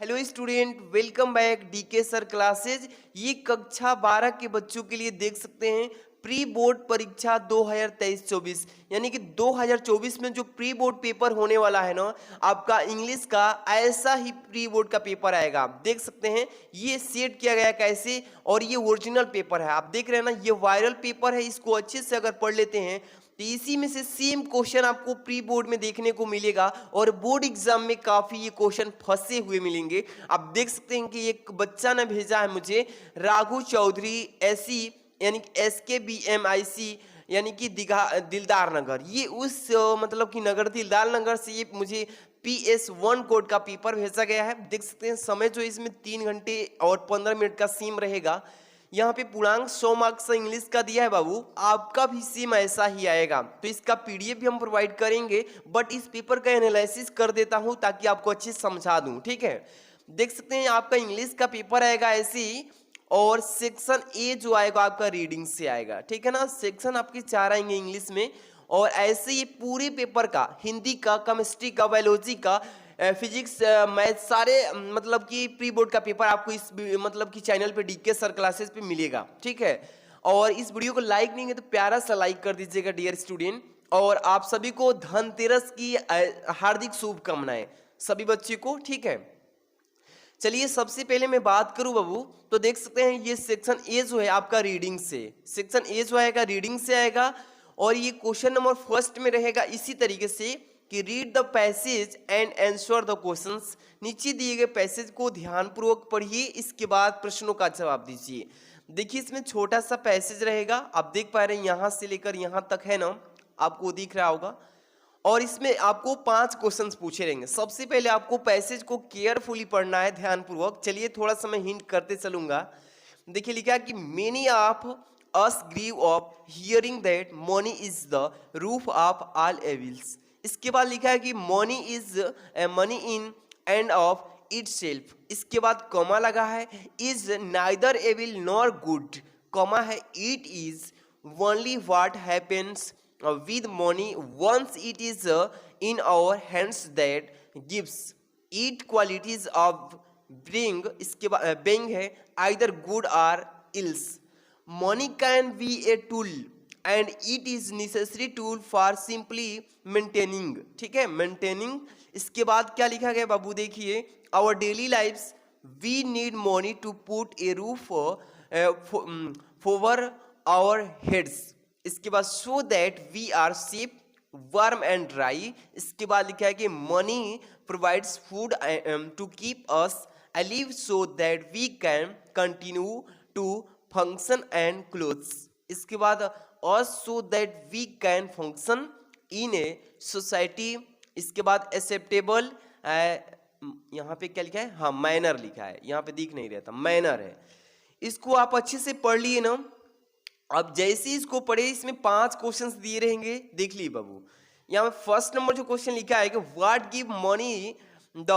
Hello student, welcome back DK sir classes. ये कक्षा 12 के बच्चों के लिए देख सकते हैं प्री बोर्ड परीक्षा 2023-24 यानी कि 2024 में जो प्री बोर्ड पेपर होने वाला है ना, आपका इंग्लिश का ऐसा ही प्री बोर्ड का पेपर आएगा। आप देख सकते हैं ये सेट किया गया कैसे, और ये ओरिजिनल पेपर है। आप देख रहे हैं ना, ये वायरल पेपर है। इसको अच्छे से अगर पढ़ लेते हैं तो इसी में से सेम क्वेश्चन आपको प्री बोर्ड में देखने को मिलेगा, और बोर्ड एग्जाम में काफी ये क्वेश्चन फंसे हुए मिलेंगे। आप देख सकते हैं कि एक बच्चा ने भेजा है मुझे, राघु चौधरी एसी यानी कि SKBMIC यानी कि दिलदार नगर। ये उस मतलब कि नगर दिलदार नगर से ये मुझे PS1 कोड का पेपर भेजा गया है। देख सकते हैं समय जो इसमें 3 घंटे और 15 मिनट का सीम रहेगा। यहाँ पे पूर्णांक 100 मार्क्स इंग्लिश का दिया है बाबू, आपका भी सेम ऐसा ही आएगा। तो इसका PDF भी हम प्रोवाइड करेंगे, बट इस पेपर का एनालिसिस कर देता हूँ ताकि आपको अच्छे से समझा दूँ। ठीक है, देख सकते हैं आपका इंग्लिश का पेपर आएगा ऐसे ही, और सेक्शन ए जो आएगा आपका रीडिंग से आएगा। ठीक है ना, सेक्शन आपके 4 आएंगे इंग्लिश में, और ऐसे ये पूरे पेपर का हिंदी का, केमिस्ट्री का, बायोलॉजी का, फिजिक्स, मैथ सारे मतलब कि प्री बोर्ड का पेपर आपको इस मतलब कि चैनल पे डीके सर क्लासेस पे मिलेगा। ठीक है, और इस वीडियो को लाइक नहीं है तो प्यारा सा लाइक कर दीजिएगा डियर स्टूडेंट। और आप सभी को धनतेरस की हार्दिक शुभकामनाएं सभी बच्चे को। ठीक है, चलिए सबसे पहले मैं बात करूं बाबू, तो देख सकते हैं ये सेक्शन ए जो है आपका रीडिंग से, सेक्शन ए जो आएगा रीडिंग से आएगा। और ये क्वेश्चन नंबर फर्स्ट में रहेगा इसी तरीके से कि read the passage and answer the questions. नीचे दिए गए पैसेज को ध्यानपूर्वक पढ़िए, इसके बाद प्रश्नों का जवाब दीजिए। देखिए इसमें छोटा सा पैसेज रहेगा, आप देख पा रहे हैं यहां से लेकर यहां तक है ना, आपको दिख रहा होगा। और इसमें आपको 5 क्वेश्चंस पूछे रहेंगे। सबसे पहले आपको पैसेज को केयरफुली पढ़ना है, ध्यानपूर्वक। चलिए थोड़ा सा मैं हिंट करते चलूंगा। देखिए लिखा है कि many of us grieve of hearing that money is the roof of all evils. इसके बाद लिखा है कि money in and of itself. इसके बाद कॉमा लगा है, is neither evil nor good, comma है, it is only what happens with money once it is in our hands that gives it qualities of इसके बाद being है either good or ills. Money can be a tool and it is necessary tool for simply maintaining. ठीक है, maintaining। इसके बाद क्या लिखा गया बाबू, देखिए, our daily lives we need money to put a roof over our heads। इसके बाद so that we are safe warm and dry. इसके बाद लिखा है कि money provides food to keep us alive so that we can continue to function and clothes. इसके बाद us so that we can function in a society. इसके बाद acceptable, यहाँ पे क्या लिखा है, हाँ मैनर लिखा है, यहाँ पे दिख नहीं रहा था, मैनर है। इसको आप अच्छे से पढ़ लिए ना। अब जैसे ही इसको पढ़े, इसमें 5 क्वेश्चंस दिए रहेंगे, देख ली बाबू। यहाँ पे फर्स्ट नंबर जो क्वेश्चन लिखा है कि what give money the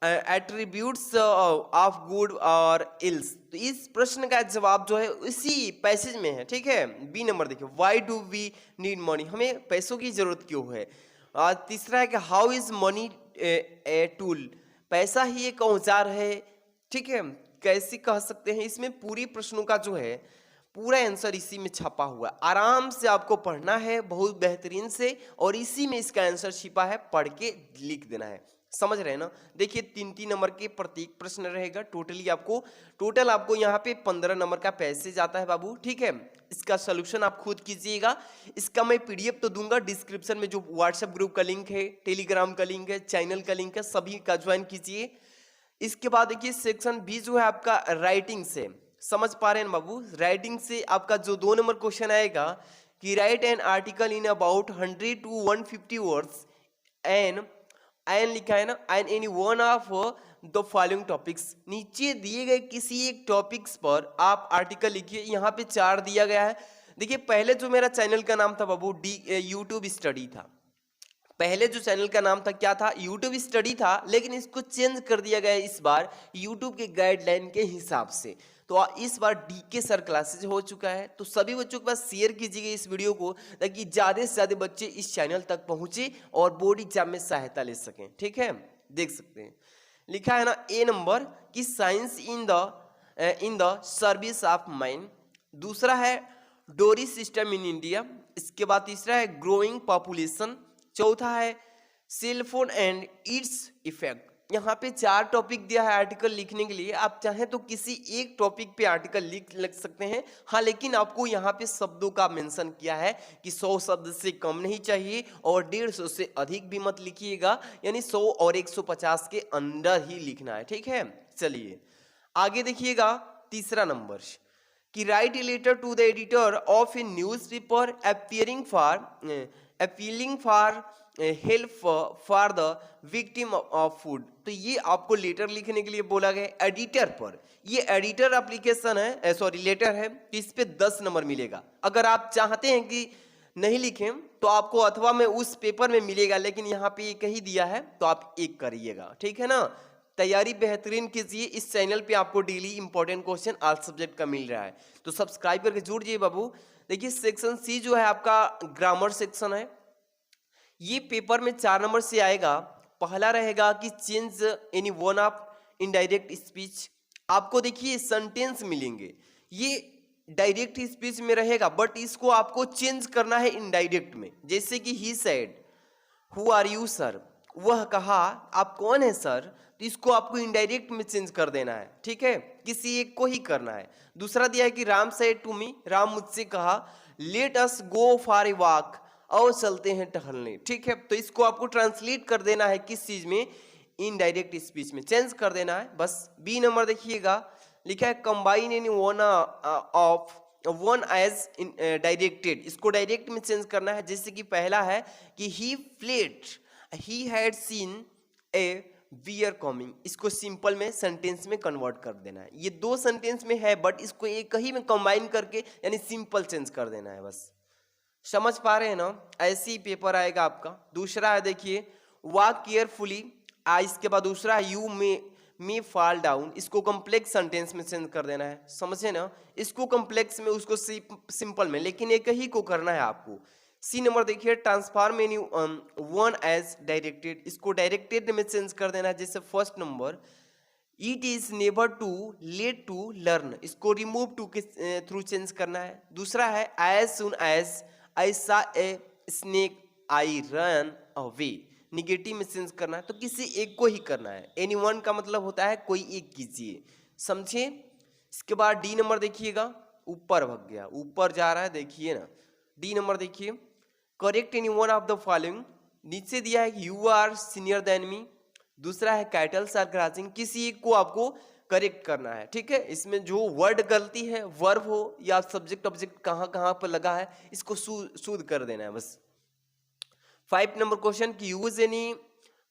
attributes of good और इल्स। तो इस प्रश्न का जवाब जो है इसी पैसेज में है। ठीक है, बी नंबर देखिए, why do we need money, हमें पैसों की जरूरत क्यों है। तीसरा है कि how is money a tool, पैसा ही एक औजार है। ठीक है, कैसे कह सकते हैं। इसमें पूरी प्रश्नों का जो है पूरा आंसर इसी में छपा हुआ है। आराम से आपको पढ़ना है बहुत बेहतरीन से, और इसी में इसका आंसर छिपा है, पढ़ के लिख देना है। समझ रहे हैं ना। देखिए 3-3 नंबर के प्रत्येक प्रश्न रहेगा। टोटल आपको यहाँ पे 15 नंबर का पैसेज आता है बाबू। ठीक है, इसका सोल्यूशन आप खुद कीजिएगा। इसका मैं PDF तो दूंगा डिस्क्रिप्शन में, जो व्हाट्सएप ग्रुप का लिंक है, टेलीग्राम का लिंक है, चैनल का लिंक है, सभी का ज्वाइन कीजिए। इसके बाद देखिए सेक्शन बी जो है आपका राइटिंग से, समझ पा रहे हैं बाबू। राइटिंग से आपका जो 2 नंबर क्वेश्चन आएगा कि write an article in about 100 to 150 words an लिखा है ना, and any one of the following topics. नीचे दिए गए किसी एक टॉपिक्स पर आप आर्टिकल लिखिए। यहाँ पे 4 दिया गया है। देखिए पहले जो मेरा चैनल का नाम था बाबू यूट्यूब स्टडी था। पहले जो चैनल का नाम था क्या था, यूट्यूब स्टडी था, लेकिन इसको चेंज कर दिया गया इस बार यूट्यूब के गाइडलाइन के हिसाब से। तो इस बार डीके सर क्लासेज हो चुका है। तो सभी बच्चों के पास शेयर कीजिएगा इस वीडियो को, ताकि ज़्यादा से ज़्यादा बच्चे इस चैनल तक पहुँचे और बोर्ड एग्जाम में सहायता ले सकें। ठीक है, देख सकते हैं लिखा है ना ए नंबर कि science in the service of man. दूसरा है डोरी सिस्टम इन इंडिया। इसके बाद तीसरा है ग्रोइंग पॉपुलेशन। चौथा है सेलफोन एंड इट्स इफेक्ट। यहाँ पे 4 टॉपिक दिया है आर्टिकल लिखने के लिए। आप चाहें तो किसी एक टॉपिक पे आर्टिकल लिख सकते हैं। हाँ, लेकिन आपको यहाँ पे शब्दों का मेंशन किया है कि 100 शब्द से कम नहीं चाहिए और 150 से अधिक भी मत लिखिएगा, यानी 100 और 150 के अंदर ही लिखना है, ठीक है। चलिए आगे देखिएगा, तीसरा नंबर कि write a letter to the editor of a newspaper appealing for help for the victim of food. तो ये आपको लेटर लिखने के लिए बोला गया एडिटर पर। ये एडिटर एप्लीकेशन है, सॉरी लेटर है, तो इस पे 10 नंबर मिलेगा। अगर आप चाहते हैं कि नहीं लिखें तो आपको अथवा में उस पेपर में मिलेगा, लेकिन यहाँ पे एक ही दिया है तो आप एक करिएगा, ठीक है ना। तैयारी बेहतरीन कीजिए। इस चैनल पे आपको daily important question all subject का मिल रहा है, तो सब्सक्राइब करके जुड़ जाइए बाबू। देखिए सेक्शन सी जो है आपका ग्रामर सेक्शन है। ये पेपर में 4 नंबर से आएगा। पहला रहेगा कि change any one of indirect speech. आपको देखिए सेंटेंस मिलेंगे, ये डायरेक्ट स्पीच में रहेगा बट इसको आपको चेंज करना है इनडायरेक्ट में। जैसे कि he said who are you sir, वह कहा आप कौन है सर, तो इसको आपको इनडायरेक्ट में चेंज कर देना है, ठीक है, किसी एक को ही करना है। दूसरा दिया है कि Ram said to me, Ram मुझसे कहा let us go for a walk, और चलते हैं टहलने, ठीक है। तो इसको आपको ट्रांसलेट कर देना है किस चीज में, इनडायरेक्ट स्पीच में चेंज कर देना है बस। बी नंबर देखिएगा, लिखा है combine in one of one as directed. इसको डायरेक्ट में चेंज करना है। जैसे कि पहला है कि he fled he had seen a bear coming, इसको सिंपल में सेंटेंस में कन्वर्ट कर देना है। ये 2 सेंटेंस में है बट इसको एक ही में कंबाइन करके यानी सिंपल चेंज कर देना है बस। समझ पा रहे हैं ना, ऐसे ही पेपर आएगा आपका। दूसरा है देखिए वॉक केयरफुली, इसके बाद दूसरा है यू मे फॉल डाउन, इसको कॉम्प्लेक्स सेंटेंस में चेंज कर देना है, समझे ना। इसको कॉम्प्लेक्स में, उसको सिंपल में, लेकिन एक ही को करना है आपको। सी नंबर देखिए transform any one as directed, इसको डायरेक्टेड में चेंज कर देना है। जैसे first number it is never too late to learn, इसको रिमूव टू के थ्रू चेंज करना है। दूसरा है as soon as I saw a snake I run away, negative में चेंज करना है, तो किसी एक को ही करना है। एनी वन का मतलब होता है कोई एक कीजिए, समझे। इसके बाद डी नंबर देखिएगा, ऊपर भाग गया, ऊपर जा रहा है, देखिए ना। डी नंबर देखिए correct any one of the following, नीचे दिया है कि you are senior than me. दूसरा है कैटल्स आर ग्राजिंग, किसी एक को आपको करेक्ट करना है, ठीक है। इसमें जो वर्ड गलती है, वर्ब हो या सब्जेक्ट ऑब्जेक्ट कहाँ कहाँ पर लगा है, इसको शुद्ध कर देना है बस। 5 नंबर क्वेश्चन की use any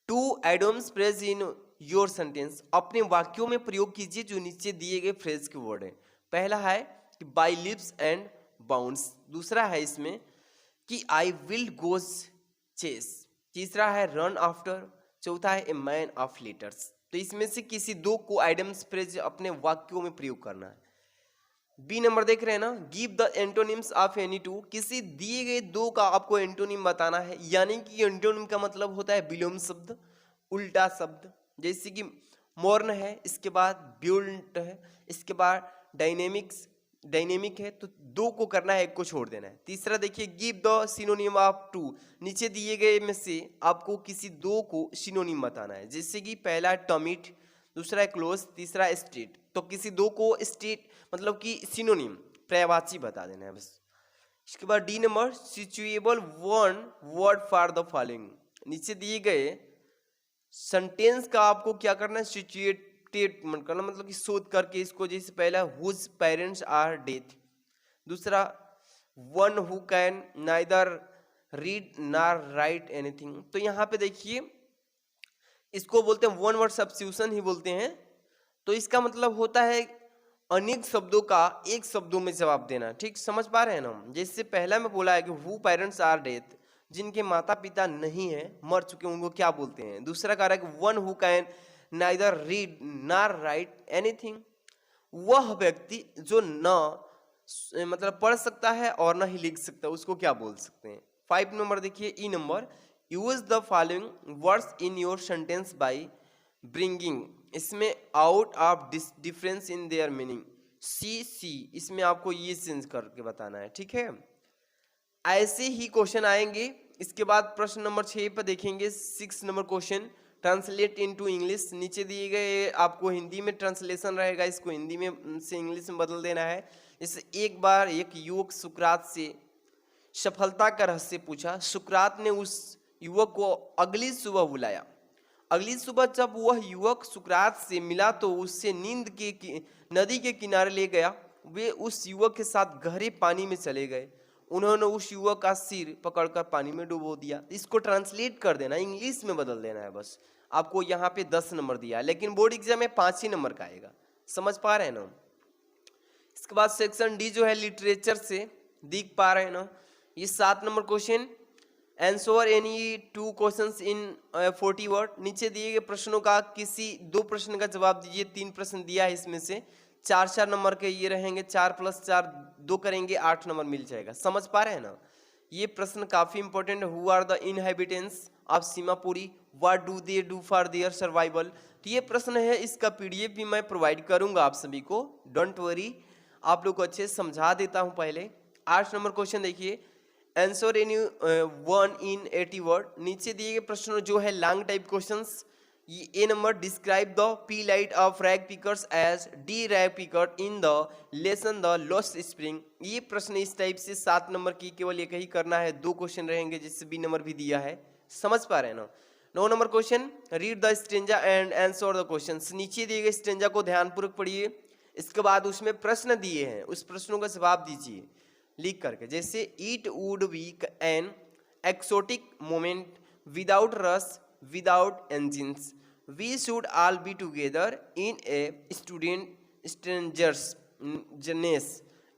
2 idioms phrase in your sentence, अपने वाक्यों में प्रयोग कीजिए जो नीचे दिए गए फ्रेज के वर्ड है। पहला है कि बाई लिप्स एंड बाउंड्स, दूसरा है इसमें कि आई विल गोज चेस, तीसरा है रन आफ्टर, चौथा है ए मैन ऑफ लेटर्स। तो इसमें से किसी 2 को आइडम्स फ्रेज अपने वाक्यों में प्रयोग करना है। बी नंबर देख रहे हैं ना, give the antonyms of any 2, किसी दिए गए 2 का आपको एंटोनिम बताना है। यानी कि एंटोनिम का मतलब होता है विलोम शब्द, उल्टा शब्द। जैसे कि मॉर्न है, इसके बाद ब्यूल्ट है, इसके बाद डायनेमिक है, तो 2 को करना है, 1 को छोड़ देना है। तीसरा देखिए गिव द सिनोनिम ऑफ 2, नीचे दिए गए में से आपको किसी 2 को सिनोनिम बताना है। जैसे कि पहला है टर्मिट, दूसरा है क्लोज, तीसरा है स्टेट। तो किसी 2 को स्टेट मतलब कि सिनोनिम पर्यायवाची बता देना है बस। इसके बाद D number suitable one word for the following, नीचे दिए गए सेंटेंस का आपको क्या करना है, सिचुएटेड करना, मतलब कि शोध करके इसको। जैसे पहला हुज पेरेंट्स आर डेथ, दूसरा one who can neither read nor right anything. तो यहाँ पे देखिए इसको बोलते हैं वन वर्ड सब्स्टिट्यूशन ही बोलते हैं। तो इसका मतलब होता है अनेक शब्दों का एक शब्दों में जवाब देना, ठीक, समझ पा रहे हैं ना। जैसे पहला में बोला है कि हु पेरेंट्स आर डेथ, जिनके माता पिता नहीं है, मर चुके, उनको क्या बोलते हैं। दूसरा कह रहा है कि one who can neither read nor right anything, वह व्यक्ति जो न मतलब पढ़ सकता है और न ही लिख सकता, उसको क्या बोल सकते हैं। 5 नंबर देखिए E number use the following words in your sentence by bringing, इसमें out of difference in their meaning, see, इसमें आपको ये चेंज करके बताना है, ठीक है। ऐसे ही क्वेश्चन आएंगे। इसके बाद प्रश्न नंबर 6 पर देखेंगे 6 number question, translate into English. नीचे दिए गए आपको हिंदी में ट्रांसलेशन रहेगा, इसको हिंदी में से इंग्लिश में बदल देना है। जैसे एक बार एक युवक सुकरात से सफलता का रहस्य पूछा। सुकरात ने उस युवक को अगली सुबह बुलाया। अगली सुबह जब वह युवक सुकरात से मिला तो उससे नींद के नदी के किनारे ले गया। वे उस युवक के साथ गहरे पानी में चले गए। उन्होंने उस युवक का सिर पकड़कर पानी में डुबो दिया। इसको ट्रांसलेट कर देना, इंग्लिश में बदल देना है बस। आपको यहाँ पे 10 नंबर दिया है, लेकिन बोर्ड एग्जाम में 5 ही नंबर का आएगा। समझ पा रहे हैं ना। इसके बाद सेक्शन डी जो है लिटरेचर से, देख पा रहे हैं ना। ये 7 number question, answer any 2 questions in 40 word. नीचे दिए गए प्रश्नों का किसी 2 प्रश्न का जवाब दीजिए। 3 प्रश्न दिया है, इसमें से 4 नंबर के ये रहेंगे। 4 + 4 2 करेंगे, 8 नंबर मिल जाएगा। समझ पा रहे हैं ना। ये प्रश्न काफी इंपॉर्टेंट है। Who are the inhabitants of Seemapuri, what do they do for their survival. तो ये प्रश्न है, इसका पीडीएफ भी मैं प्रोवाइड करूंगा आप सभी को, डोंट वरी। आप लोग को अच्छे से समझा देता हूं पहले। 8 नंबर क्वेश्चन देखिए, आंसर एनी 1 in 80 वर्ड। नीचे दिए गए प्रश्न जो है लॉन्ग टाइप क्वेश्चंस। ये A number, describe the plight of rag pickers as the rag picker in the lesson the lost spring. ये प्रश्न इस टाइप से 7 नंबर की केवल एक ही करना है। 2 क्वेश्चन रहेंगे, जिससे बी नंबर भी दिया है। समझ पा रहे हैं ना। 9 number question, read the stanza and answer the questions. नीचे दिए गए स्टेंजा को ध्यानपूर्वक पढ़िए। इसके बाद उसमें प्रश्न दिए हैं, उस प्रश्नों का जवाब दीजिए लिख करके। जैसे it would be an exotic moment without rush, without engines, we should all be together in a student strangers.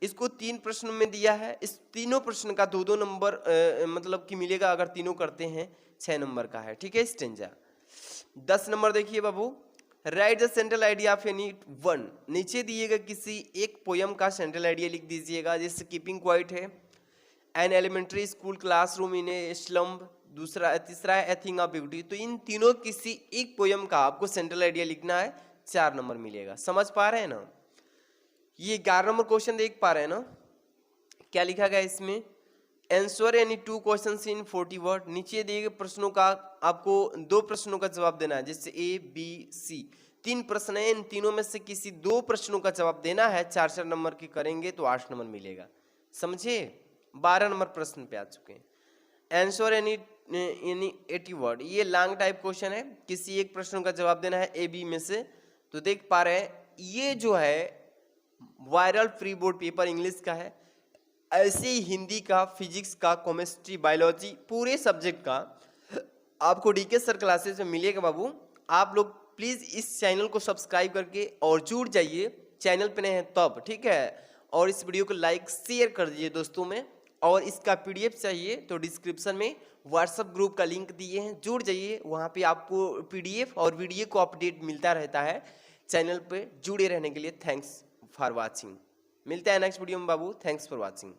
इसको 3 प्रश्नों में दिया है। इस तीनों प्रश्न का 2-2 नंबर मतलब कि मिलेगा अगर तीनों करते हैं। 6 नंबर का है, ठीक है स्टेंजा। 10 नंबर देखिए बाबू, write the central idea of any one. नीचे दिएगा किसी एक पोयम का सेंट्रल आइडिया लिख दीजिएगा। जैसे कीपिंग क्वाइट है, an elementary school classroom in a slum, तीसरा है ए थिंग ऑफ ब्यूटी। तो इन तीनों किसी एक पोयम का आपको सेंट्रल आइडिया लिखना है, 4 नंबर मिलेगा। समझ पा रहे हैं ना। ये 11 नंबर क्वेश्चन देख पा रहे हैं ना, क्या लिखा गया इसमें, answer any 2 questions in 40 word. नीचे दिए गए प्रश्नों का आपको 2 प्रश्नों का जवाब देना है, जैसे ए बी सी। 3 प्रश्न है, इन तीनों में से किसी 2 प्रश्नों का जवाब देना है। 4-4 नंबर की करेंगे तो 8 नंबर मिलेगा। समझे। 12 नंबर प्रश्न पे आ चुके हैं, आंसर एनी 80 वर्ड। ये लॉन्ग टाइप क्वेश्चन है, किसी एक प्रश्न का जवाब देना है ए बी में से। तो देख पा रहे हैं, ये जो है viral pre board paper English का है। ऐसे ही हिंदी का, फिजिक्स का, केमिस्ट्री, बायोलॉजी, पूरे सब्जेक्ट का आपको डीके सर क्लासेस में मिलेगा बाबू। आप लोग प्लीज इस चैनल को सब्सक्राइब करके और जुड़ जाइए, चैनल पे नए हैं तब, ठीक है। और इस वीडियो को लाइक शेयर कर दीजिए दोस्तों में। और इसका पीडीएफ चाहिए तो डिस्क्रिप्शन में व्हाट्सएप ग्रुप का लिंक दिए हैं, जुड़ जाइए। वहाँ पे आपको पीडीएफ और वीडियो को अपडेट मिलता रहता है। चैनल पे जुड़े रहने के लिए थैंक्स फॉर वाचिंग। मिलते हैं नेक्स्ट वीडियो में बाबू। Thanks for watching.